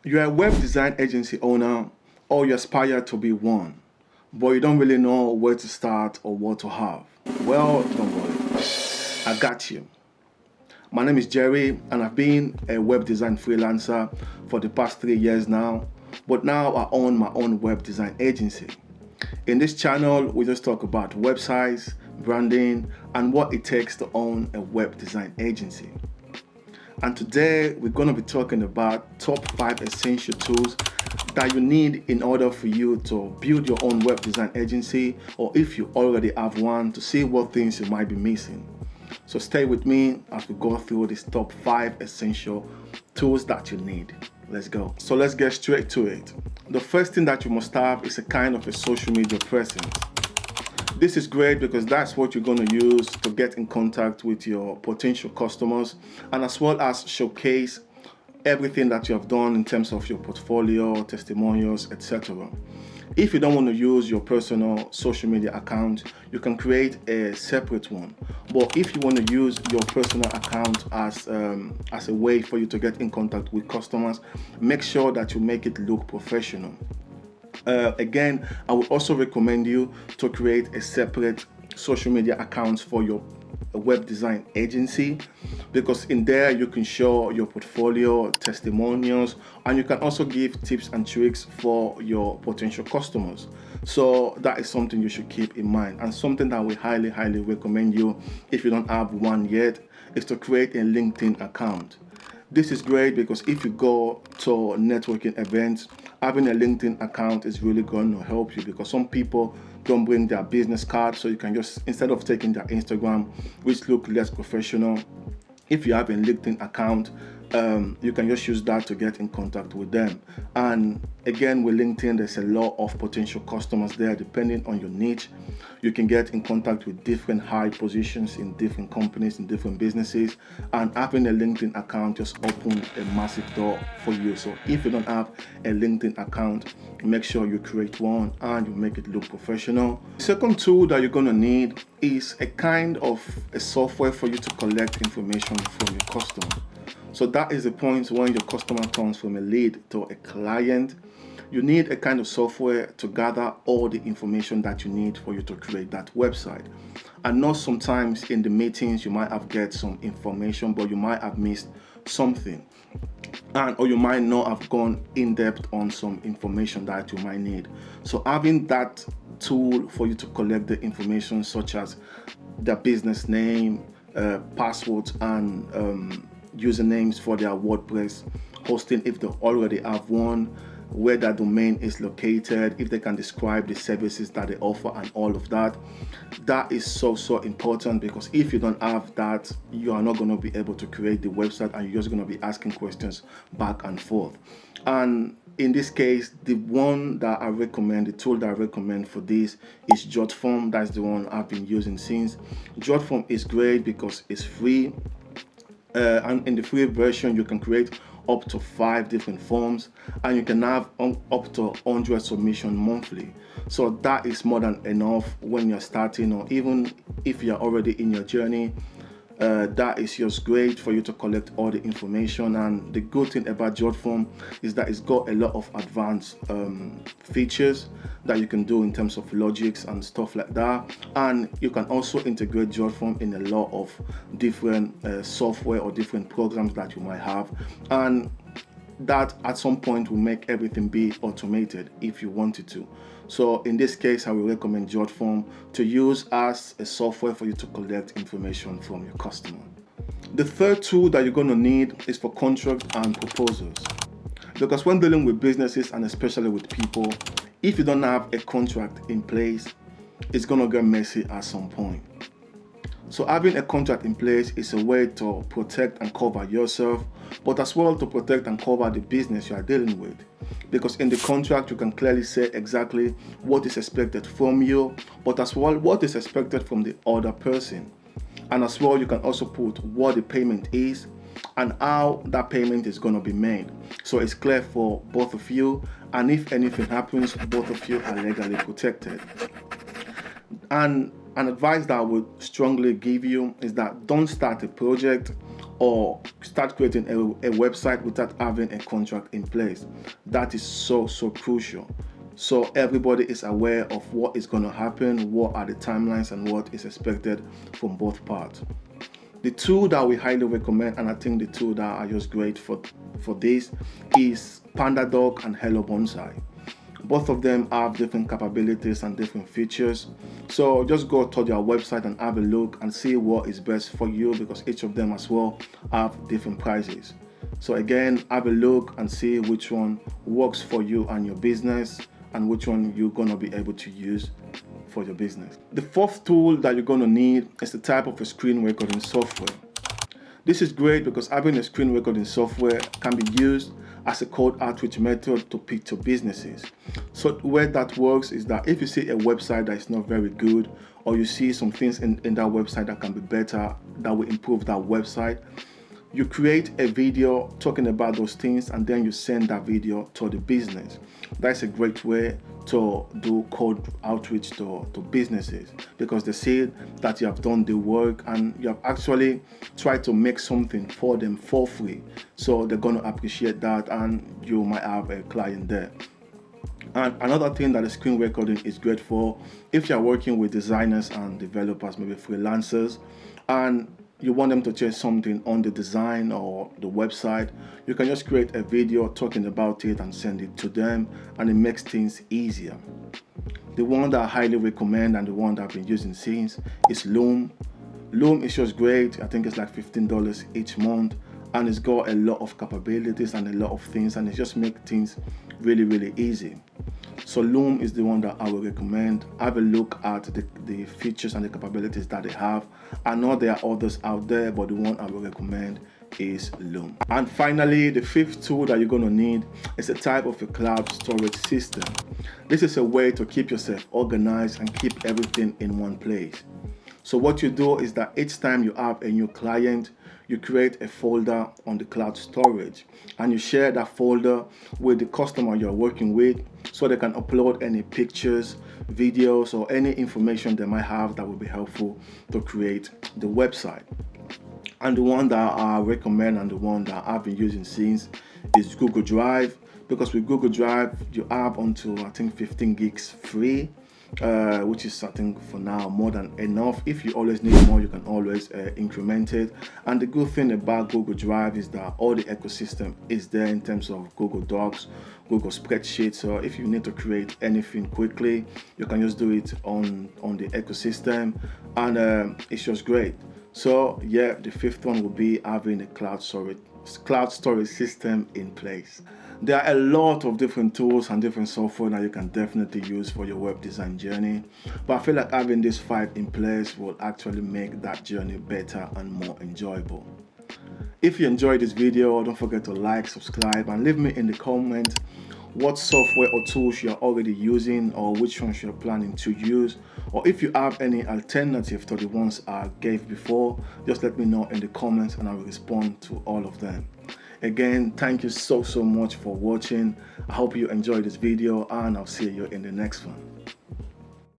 You're a web design agency owner or you aspire to be one, but you don't really know where to start or what to have. Well, don't worry. I got you. My name is Jerry and I've been a web design freelancer for the past 3 years now, but now I own my own web design agency. In this channel, we just talk about websites, branding, and what it takes to own a web design agency. And today we're going to be talking about top 5 essential tools that you need in order for you to build your own web design agency, or if you already have one, to see what things you might be missing. So stay with me as we go through these top 5 essential tools that you need. Let's go. So let's get straight to it. The first thing that you must have is a kind of a social media presence. This is great because that's what you're going to use to get in contact with your potential customers, and as well as showcase everything that you have done in terms of your portfolio, testimonials, etc. If you don't want to use your personal social media account, you can create a separate one. But if you want to use your personal account as a way for you to get in contact with customers, make sure that you make it look professional. Again, I would also recommend you to create a separate social media account for your web design agency, because in there you can show your portfolio, testimonials, and you can also give tips and tricks for your potential customers. So that is something you should keep in mind, and something that we highly recommend you, if you don't have one yet, is to create a LinkedIn account. This is great because if you go to networking events, having a LinkedIn account is really going to help you, because some people don't bring their business card, so you can just, instead of taking their Instagram, which look less professional, if you have a LinkedIn account, you can just use that to get in contact with them. And again, with LinkedIn, there's a lot of potential customers there. Depending on your niche, you can get in contact with different high positions in different companies, in different businesses, and having a LinkedIn account just opens a massive door for you. So if you don't have a LinkedIn account, make sure you create one and you make it look professional. The second tool that you're going to need is a kind of a software for you to collect information from your customer. So that is the point when your customer turns from a lead to a client. You need a kind of software to gather all the information that you need for you to create that website. I know sometimes in the meetings you might have get some information, but you might have missed something, or you might not have gone in depth on some information that you might need. So having that tool for you to collect the information, such as their business name, passwords, and usernames for their WordPress hosting if they already have one, where that domain is located, if they can describe the services that they offer, and all of that. That is so important, because if you don't have that, you are not going to be able to create the website, and you're just going to be asking questions back and forth. And in this case, the one that I recommend, the tool that I recommend for this is JotForm. That's the one I've been using since. JotForm is great because it's free. And in the free version, you can create up to 5 different forms, and you can have up to 100 submissions monthly. So that is more than enough when you're starting, or even if you're already in your journey. That is just great for you to collect all the information. And the good thing about JotForm is that it's got a lot of advanced features that you can do in terms of logics and stuff like that. And you can also integrate JotForm in a lot of different software or different programs that you might have, and that at some point will make everything be automated if you wanted to. So in this case, I will recommend JotForm to use as a software for you to collect information from your customer. The third tool that you're going to need is for contracts and proposals, because when dealing with businesses, and especially with people, if you don't have a contract in place, it's going to get messy at some point. So having a contract in place is a way to protect and cover yourself, but as well to protect and cover the business you are dealing with. Because in the contract, you can clearly say exactly what is expected from you, but as well what is expected from the other person. And as well, you can also put what the payment is and how that payment is going to be made. So it's clear for both of you, and if anything happens, both of you are legally protected. And an advice that I would strongly give you is that don't start a project or start creating a website without having a contract in place. That is so crucial. So everybody is aware of what is going to happen, what are the timelines, and what is expected from both parts. The tool that we highly recommend, and I think the two that are just great for this, is PandaDoc and Hello Bonsai. Both of them have different capabilities and different features. So just go to their website and have a look and see what is best for you, because each of them as well have different prices. So again, have a look and see which one works for you and your business, and which one you're going to be able to use for your business. The fourth tool that you're going to need is the type of a screen recording software. This is great because having a screen recording software can be used as a cold outreach method to pitch to businesses. So where that works is that if you see a website that is not very good, or you see some things in that website that can be better, that will improve that website, you create a video talking about those things, and then you send that video to the business. That's a great way to do cold outreach to businesses, because they see that you have done the work and you have actually tried to make something for them for free. So they're going to appreciate that, and you might have a client there. And another thing that the screen recording is great for, if you're working with designers and developers, maybe freelancers, and you want them to change something on the design or the website, you can just create a video talking about it and send it to them, and it makes things easier. The one that I highly recommend, and the one that I've been using since, is Loom. Loom is just great. I think it's like $15 each month, and it's got a lot of capabilities and a lot of things, and it just makes things really easy. So Loom is the one that I would recommend. Have a look at the features and the capabilities that they have. I know there are others out there, but the one I would recommend is Loom. And finally, the fifth tool that you're going to need is a type of a cloud storage system. This is a way to keep yourself organized and keep everything in one place. So what you do is that each time you have a new client, you create a folder on the cloud storage, and you share that folder with the customer you're working with, so they can upload any pictures, videos, or any information they might have that will be helpful to create the website. And the one that I recommend, and the one that I've been using since, is Google Drive, because with Google Drive you have until I think 15 gigs free, which is, I think, for now more than enough. If you always need more, you can always increment it. And the good thing about Google Drive is that all the ecosystem is there in terms of Google Docs, Google Spreadsheets. So if you need to create anything quickly, you can just do it on the ecosystem, and it's just great. So yeah, the fifth one will be having a cloud storage system in place. There are a lot of different tools and different software that you can definitely use for your web design journey, but I feel like having these 5 in place will actually make that journey better and more enjoyable. If you enjoyed this video, don't forget to like, subscribe, and leave me in the comment what software or tools you're already using, or which ones you're planning to use, or if you have any alternative to the ones I gave before, just let me know in the comments and I will respond to all of them. Again, thank you so much for watching. I hope you enjoyed this video, and I'll see you in the next one.